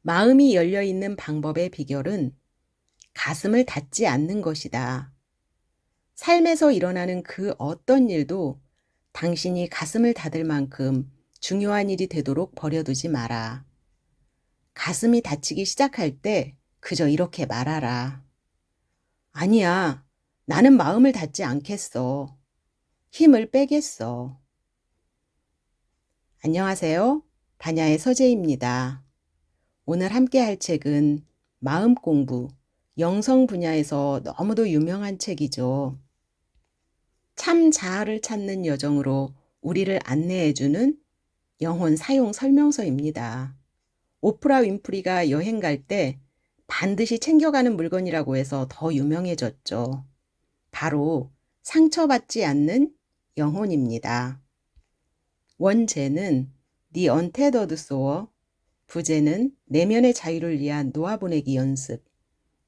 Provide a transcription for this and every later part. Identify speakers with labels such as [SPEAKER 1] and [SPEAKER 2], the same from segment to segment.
[SPEAKER 1] 마음이 열려 있는 방법의 비결은 가슴을 닫지 않는 것이다. 삶에서 일어나는 그 어떤 일도 당신이 가슴을 닫을 만큼 중요한 일이 되도록 버려두지 마라. 가슴이 닫히기 시작할 때 그저 이렇게 말하라. 아니야, 나는 마음을 닫지 않겠어. 힘을 빼겠어. 안녕하세요. 다냐의 서재입니다. 오늘 함께 할 책은 마음 공부, 영성 분야에서 너무도 유명한 책이죠. 참 자아를 찾는 여정으로 우리를 안내해주는 영혼 사용 설명서입니다. 오프라 윈프리가 여행 갈 때 반드시 챙겨가는 물건이라고 해서 더 유명해졌죠. 바로 상처받지 않는 영혼입니다. 원제는 The Untethered Soul, 부제는 내면의 자유를 위한 놓아보내기 연습,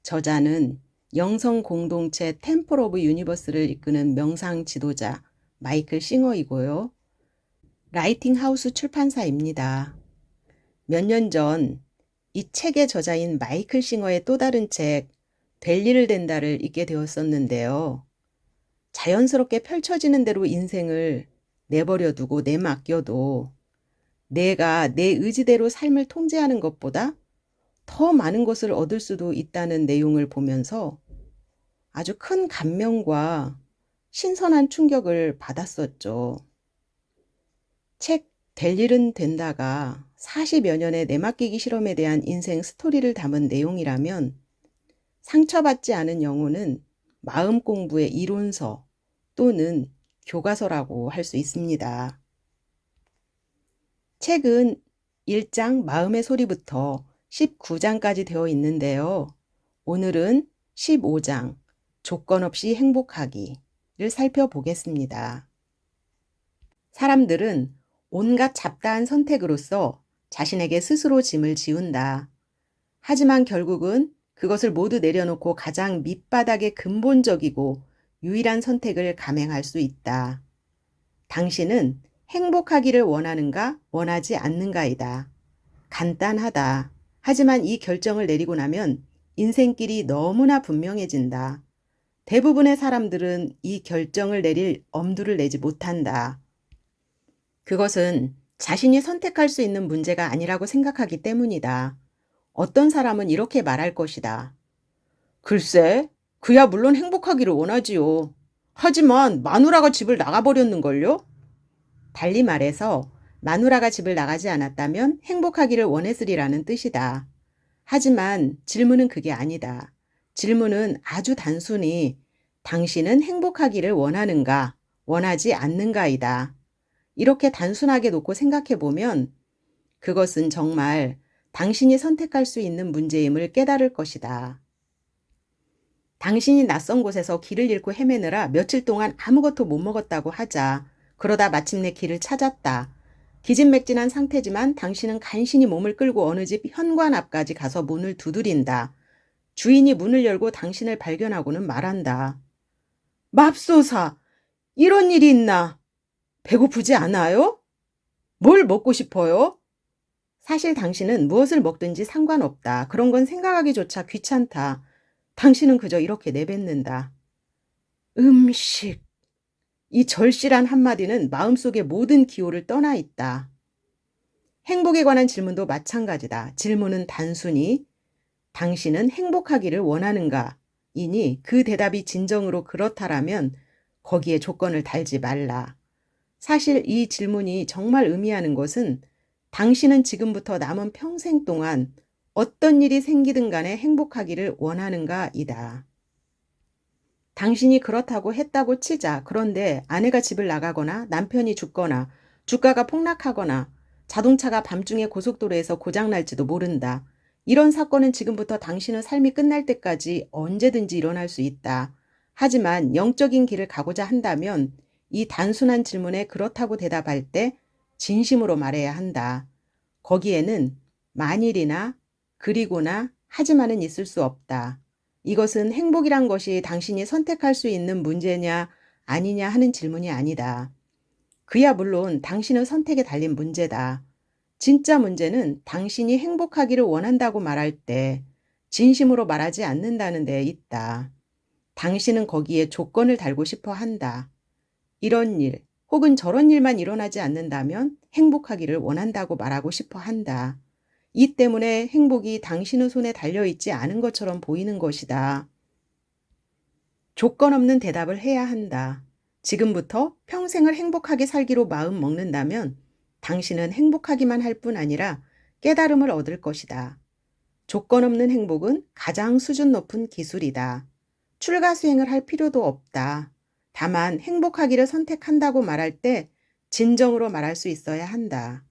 [SPEAKER 1] 저자는 영성 공동체 템플 오브 유니버스를 이끄는 명상 지도자 마이클 싱어이고요. 라이팅 하우스 출판사입니다. 몇 년 전 이 책의 저자인 마이클 싱어의 또 다른 책 될 일을 된다를 읽게 되었었는데요. 자연스럽게 펼쳐지는 대로 인생을 내버려 두고 내맡겨도 내가 내 의지대로 삶을 통제하는 것보다 더 많은 것을 얻을 수도 있다는 내용을 보면서 아주 큰 감명과 신선한 충격을 받았었죠. 책 될 일은 된다가 40여 년의 내맡기기 실험에 대한 인생 스토리를 담은 내용이라면 상처받지 않은 영혼은 마음 공부의 이론서 또는 교과서라고 할 수 있습니다. 책은 1장 마음의 소리부터 19장까지 되어 있는데요. 오늘은 15장 조건 없이 행복하기를 살펴보겠습니다. 사람들은 온갖 잡다한 선택으로서 자신에게 스스로 짐을 지운다. 하지만 결국은 그것을 모두 내려놓고 가장 밑바닥의 근본적이고 유일한 선택을 감행할 수 있다. 당신은 행복하기를 원하는가, 원하지 않는가이다. 간단하다. 하지만 이 결정을 내리고 나면 인생길이 너무나 분명해진다. 대부분의 사람들은 이 결정을 내릴 엄두를 내지 못한다. 그것은 자신이 선택할 수 있는 문제가 아니라고 생각하기 때문이다. 어떤 사람은 이렇게 말할 것이다. 글쎄, 그야 물론 행복하기를 원하지요. 하지만 마누라가 집을 나가버렸는걸요? 달리 말해서 마누라가 집을 나가지 않았다면 행복하기를 원했으리라는 뜻이다. 하지만 질문은 그게 아니다. 질문은 아주 단순히 당신은 행복하기를 원하는가, 원하지 않는가이다. 이렇게 단순하게 놓고 생각해 보면 그것은 정말 당신이 선택할 수 있는 문제임을 깨달을 것이다. 당신이 낯선 곳에서 길을 잃고 헤매느라 며칠 동안 아무것도 못 먹었다고 하자. 그러다 마침내 길을 찾았다. 기진맥진한 상태지만 당신은 간신히 몸을 끌고 어느 집 현관 앞까지 가서 문을 두드린다. 주인이 문을 열고 당신을 발견하고는 말한다. 맙소사! 이런 일이 있나? 배고프지 않아요? 뭘 먹고 싶어요? 사실 당신은 무엇을 먹든지 상관없다. 그런 건 생각하기조차 귀찮다. 당신은 그저 이렇게 내뱉는다. 음식. 이 절실한 한마디는 마음속의 모든 기호를 떠나 있다. 행복에 관한 질문도 마찬가지다. 질문은 단순히 당신은 행복하기를 원하는가? 이니 그 대답이 진정으로 그렇다라면 거기에 조건을 달지 말라. 사실 이 질문이 정말 의미하는 것은 당신은 지금부터 남은 평생 동안 어떤 일이 생기든 간에 행복하기를 원하는가이다. 당신이 그렇다고 했다고 치자. 그런데 아내가 집을 나가거나 남편이 죽거나 주가가 폭락하거나 자동차가 밤중에 고속도로에서 고장날지도 모른다. 이런 사건은 지금부터 당신의 삶이 끝날 때까지 언제든지 일어날 수 있다. 하지만 영적인 길을 가고자 한다면 이 단순한 질문에 그렇다고 대답할 때 진심으로 말해야 한다. 거기에는 만일이나 그리고나 하지만은 있을 수 없다. 이것은 행복이란 것이 당신이 선택할 수 있는 문제냐 아니냐 하는 질문이 아니다. 그야 물론 당신의 선택에 달린 문제다. 진짜 문제는 당신이 행복하기를 원한다고 말할 때 진심으로 말하지 않는다는 데 있다. 당신은 거기에 조건을 달고 싶어 한다. 이런 일 혹은 저런 일만 일어나지 않는다면 행복하기를 원한다고 말하고 싶어 한다. 이 때문에 행복이 당신의 손에 달려있지 않은 것처럼 보이는 것이다. 조건 없는 대답을 해야 한다. 지금부터 평생을 행복하게 살기로 마음 먹는다면 당신은 행복하기만 할 뿐 아니라 깨달음을 얻을 것이다. 조건 없는 행복은 가장 수준 높은 기술이다. 출가수행을 할 필요도 없다. 다만 행복하기를 선택한다고 말할 때 진정으로 말할 수 있어야 한다.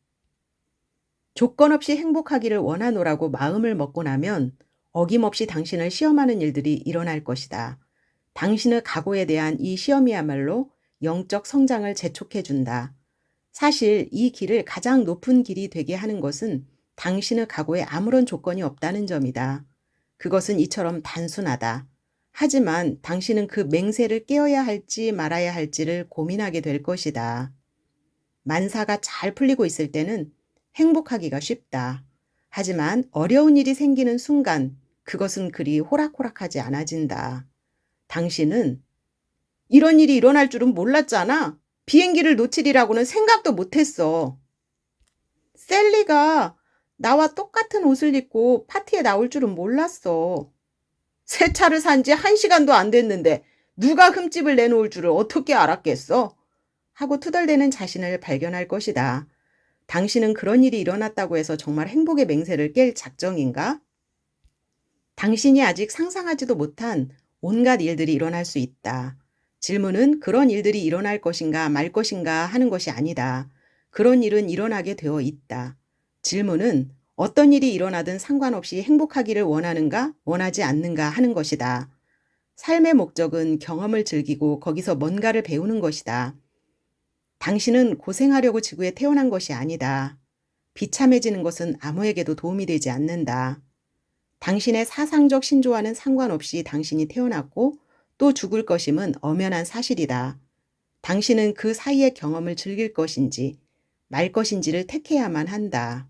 [SPEAKER 1] 조건 없이 행복하기를 원하노라고 마음을 먹고 나면 어김없이 당신을 시험하는 일들이 일어날 것이다. 당신의 각오에 대한 이 시험이야말로 영적 성장을 재촉해준다. 사실 이 길을 가장 높은 길이 되게 하는 것은 당신의 각오에 아무런 조건이 없다는 점이다. 그것은 이처럼 단순하다. 하지만 당신은 그 맹세를 깨어야 할지 말아야 할지를 고민하게 될 것이다. 만사가 잘 풀리고 있을 때는 행복하기가 쉽다. 하지만 어려운 일이 생기는 순간 그것은 그리 호락호락하지 않아진다. 당신은 이런 일이 일어날 줄은 몰랐잖아. 비행기를 놓치리라고는 생각도 못했어. 셀리가 나와 똑같은 옷을 입고 파티에 나올 줄은 몰랐어. 새 차를 산 지 1시간도 안 됐는데 누가 흠집을 내놓을 줄을 어떻게 알았겠어? 하고 투덜대는 자신을 발견할 것이다. 당신은 그런 일이 일어났다고 해서 정말 행복의 맹세를 깰 작정인가? 당신이 아직 상상하지도 못한 온갖 일들이 일어날 수 있다. 질문은 그런 일들이 일어날 것인가 말 것인가 하는 것이 아니다. 그런 일은 일어나게 되어 있다. 질문은 어떤 일이 일어나든 상관없이 행복하기를 원하는가 원하지 않는가 하는 것이다. 삶의 목적은 경험을 즐기고 거기서 뭔가를 배우는 것이다. 당신은 고생하려고 지구에 태어난 것이 아니다. 비참해지는 것은 아무에게도 도움이 되지 않는다. 당신의 사상적 신조와는 상관없이 당신이 태어났고 또 죽을 것임은 엄연한 사실이다. 당신은 그 사이의 경험을 즐길 것인지 말 것인지를 택해야만 한다.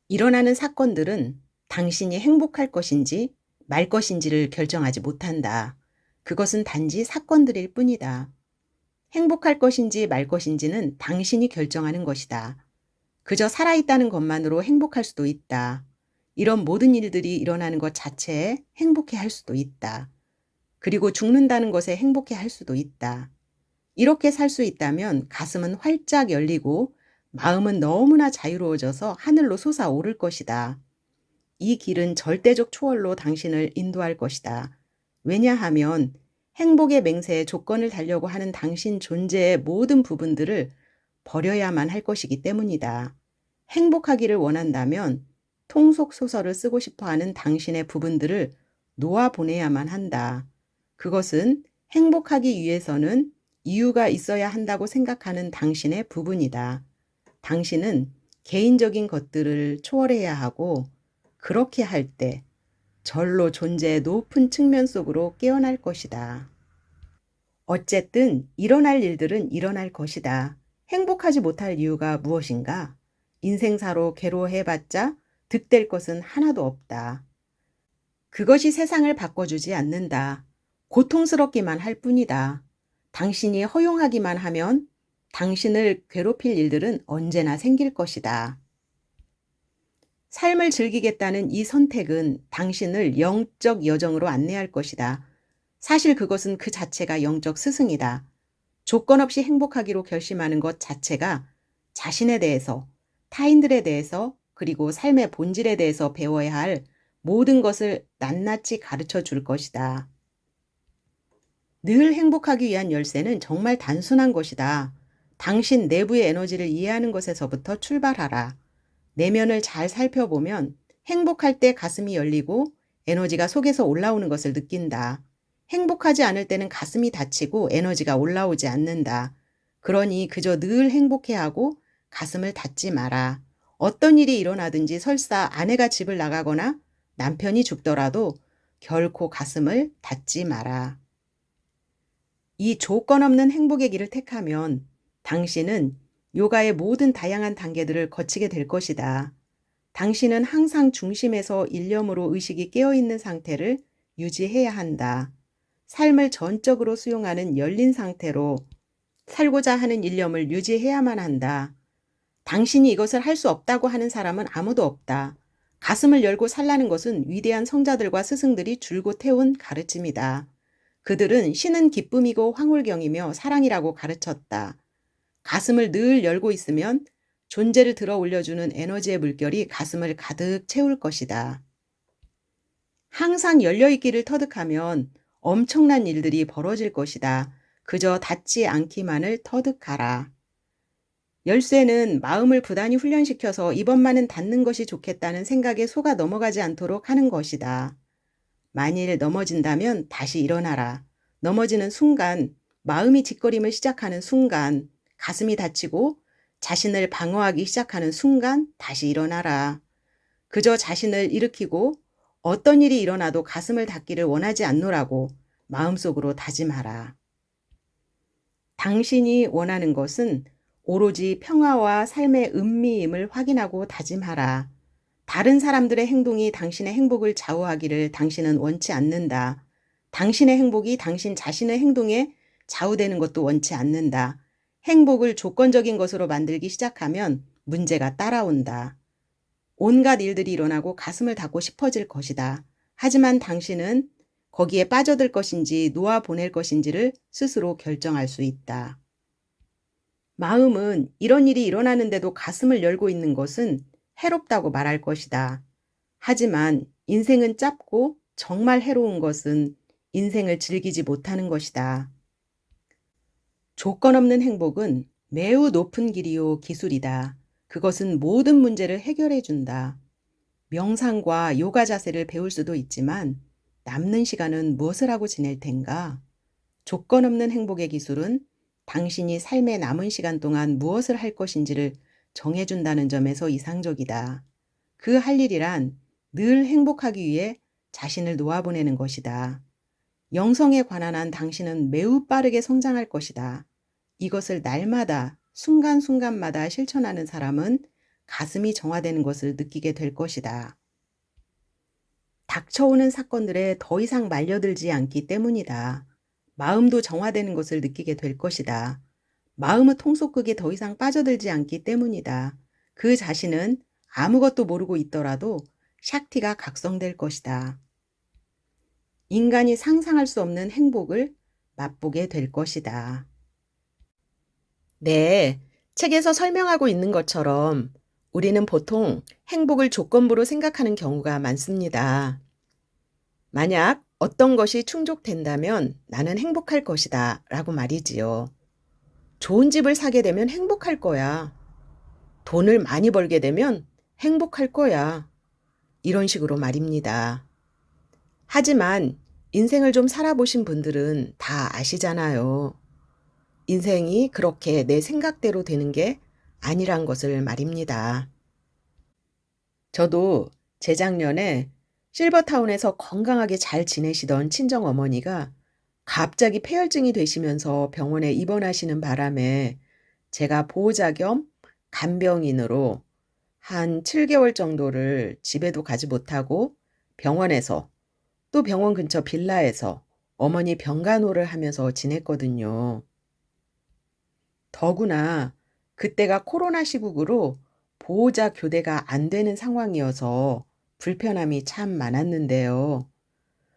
[SPEAKER 1] 일어나는 사건들은 당신이 행복할 것인지 말 것인지를 결정하지 못한다. 그것은 단지 사건들일 뿐이다. 행복할 것인지 말 것인지는 당신이 결정하는 것이다. 그저 살아있다는 것만으로 행복할 수도 있다. 이런 모든 일들이 일어나는 것 자체에 행복해 할 수도 있다. 그리고 죽는다는 것에 행복해 할 수도 있다. 이렇게 살 수 있다면 가슴은 활짝 열리고 마음은 너무나 자유로워져서 하늘로 솟아오를 것이다. 이 길은 절대적 초월로 당신을 인도할 것이다. 왜냐하면 행복의 맹세에 조건을 달려고 하는 당신 존재의 모든 부분들을 버려야만 할 것이기 때문이다. 행복하기를 원한다면 통속소설을 쓰고 싶어하는 당신의 부분들을 놓아보내야만 한다. 그것은 행복하기 위해서는 이유가 있어야 한다고 생각하는 당신의 부분이다. 당신은 개인적인 것들을 초월해야 하고 그렇게 할 때 절로 존재의 높은 측면 속으로 깨어날 것이다. 어쨌든 일어날 일들은 일어날 것이다. 행복하지 못할 이유가 무엇인가? 인생사로 괴로워해봤자 득될 것은 하나도 없다. 그것이 세상을 바꿔주지 않는다. 고통스럽기만 할 뿐이다. 당신이 허용하기만 하면 당신을 괴롭힐 일들은 언제나 생길 것이다. 삶을 즐기겠다는 이 선택은 당신을 영적 여정으로 안내할 것이다. 사실 그것은 그 자체가 영적 스승이다. 조건 없이 행복하기로 결심하는 것 자체가 자신에 대해서, 타인들에 대해서, 그리고 삶의 본질에 대해서 배워야 할 모든 것을 낱낱이 가르쳐 줄 것이다. 늘 행복하기 위한 열쇠는 정말 단순한 것이다. 당신 내부의 에너지를 이해하는 것에서부터 출발하라. 내면을 잘 살펴보면 행복할 때 가슴이 열리고 에너지가 속에서 올라오는 것을 느낀다. 행복하지 않을 때는 가슴이 닫히고 에너지가 올라오지 않는다. 그러니 그저 늘 행복해하고 가슴을 닫지 마라. 어떤 일이 일어나든지 설사 아내가 집을 나가거나 남편이 죽더라도 결코 가슴을 닫지 마라. 이 조건 없는 행복의 길을 택하면 당신은 요가의 모든 다양한 단계들을 거치게 될 것이다. 당신은 항상 중심에서 일념으로 의식이 깨어있는 상태를 유지해야 한다. 삶을 전적으로 수용하는 열린 상태로 살고자 하는 일념을 유지해야만 한다. 당신이 이것을 할 수 없다고 하는 사람은 아무도 없다. 가슴을 열고 살라는 것은 위대한 성자들과 스승들이 줄곧 해온 가르침이다. 그들은 신은 기쁨이고 황홀경이며 사랑이라고 가르쳤다. 가슴을 늘 열고 있으면 존재를 들어 올려주는 에너지의 물결이 가슴을 가득 채울 것이다. 항상 열려있기를 터득하면 엄청난 일들이 벌어질 것이다. 그저 닿지 않기만을 터득하라. 열쇠는 마음을 부단히 훈련시켜서 이번만은 닿는 것이 좋겠다는 생각에 속아 넘어가지 않도록 하는 것이다. 만일 넘어진다면 다시 일어나라. 넘어지는 순간, 마음이 짓거림을 시작하는 순간, 가슴이 다치고 자신을 방어하기 시작하는 순간 다시 일어나라. 그저 자신을 일으키고 어떤 일이 일어나도 가슴을 닫기를 원하지 않노라고 마음속으로 다짐하라. 당신이 원하는 것은 오로지 평화와 삶의 은미임을 확인하고 다짐하라. 다른 사람들의 행동이 당신의 행복을 좌우하기를 당신은 원치 않는다. 당신의 행복이 당신 자신의 행동에 좌우되는 것도 원치 않는다. 행복을 조건적인 것으로 만들기 시작하면 문제가 따라온다. 온갖 일들이 일어나고 가슴을 닫고 싶어질 것이다. 하지만 당신은 거기에 빠져들 것인지 놓아보낼 것인지를 스스로 결정할 수 있다. 마음은 이런 일이 일어나는데도 가슴을 열고 있는 것은 해롭다고 말할 것이다. 하지만 인생은 짧고 정말 해로운 것은 인생을 즐기지 못하는 것이다. 조건 없는 행복은 매우 높은 길이요 기술이다. 그것은 모든 문제를 해결해 준다. 명상과 요가 자세를 배울 수도 있지만 남는 시간은 무엇을 하고 지낼 텐가? 조건 없는 행복의 기술은 당신이 삶의 남은 시간 동안 무엇을 할 것인지를 정해준다는 점에서 이상적이다. 그 할 일이란 늘 행복하기 위해 자신을 놓아보내는 것이다. 영성에 관한 한 당신은 매우 빠르게 성장할 것이다. 이것을 날마다 순간순간마다 실천하는 사람은 가슴이 정화되는 것을 느끼게 될 것이다. 닥쳐오는 사건들에 더 이상 말려들지 않기 때문이다. 마음도 정화되는 것을 느끼게 될 것이다. 마음의 통속극에 더 이상 빠져들지 않기 때문이다. 그 자신은 아무것도 모르고 있더라도 샥티가 각성될 것이다. 인간이 상상할 수 없는 행복을 맛보게 될 것이다. 네, 책에서 설명하고 있는 것처럼 우리는 보통 행복을 조건부로 생각하는 경우가 많습니다. 만약 어떤 것이 충족된다면 나는 행복할 것이다 라고 말이지요. 좋은 집을 사게 되면 행복할 거야. 돈을 많이 벌게 되면 행복할 거야. 이런 식으로 말입니다. 하지만 인생을 좀 살아보신 분들은 다 아시잖아요. 인생이 그렇게 내 생각대로 되는 게 아니란 것을 말입니다. 저도 재작년에 실버타운에서 건강하게 잘 지내시던 친정어머니가 갑자기 폐혈증이 되시면서 병원에 입원하시는 바람에 제가 보호자 겸 간병인으로 한 7개월 정도를 집에도 가지 못하고 병원에서 또 병원 근처 빌라에서 어머니 병간호를 하면서 지냈거든요. 더구나 그때가 코로나 시국으로 보호자 교대가 안 되는 상황이어서 불편함이 참 많았는데요.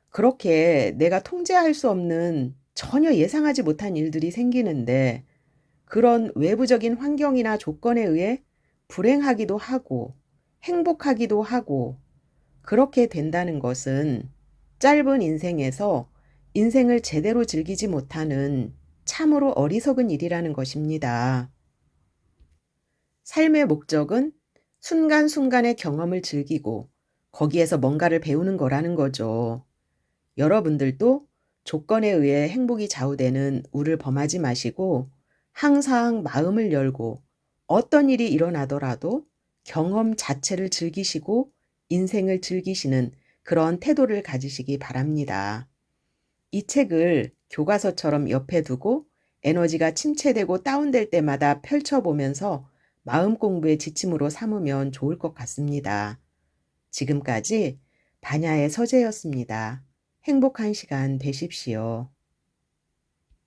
[SPEAKER 1] 그렇게 내가 통제할 수 없는 전혀 예상하지 못한 일들이 생기는데 그런 외부적인 환경이나 조건에 의해 불행하기도 하고 행복하기도 하고 그렇게 된다는 것은 짧은 인생에서 인생을 제대로 즐기지 못하는 참으로 어리석은 일이라는 것입니다. 삶의 목적은 순간순간의 경험을 즐기고 거기에서 뭔가를 배우는 거라는 거죠. 여러분들도 조건에 의해 행복이 좌우되는 우를 범하지 마시고 항상 마음을 열고 어떤 일이 일어나더라도 경험 자체를 즐기시고 인생을 즐기시는 그런 태도를 가지시기 바랍니다. 이 책을 교과서처럼 옆에 두고 에너지가 침체되고 다운될 때마다 펼쳐보면서 마음 공부의 지침으로 삼으면 좋을 것 같습니다. 지금까지 반야의 서재였습니다. 행복한 시간 되십시오.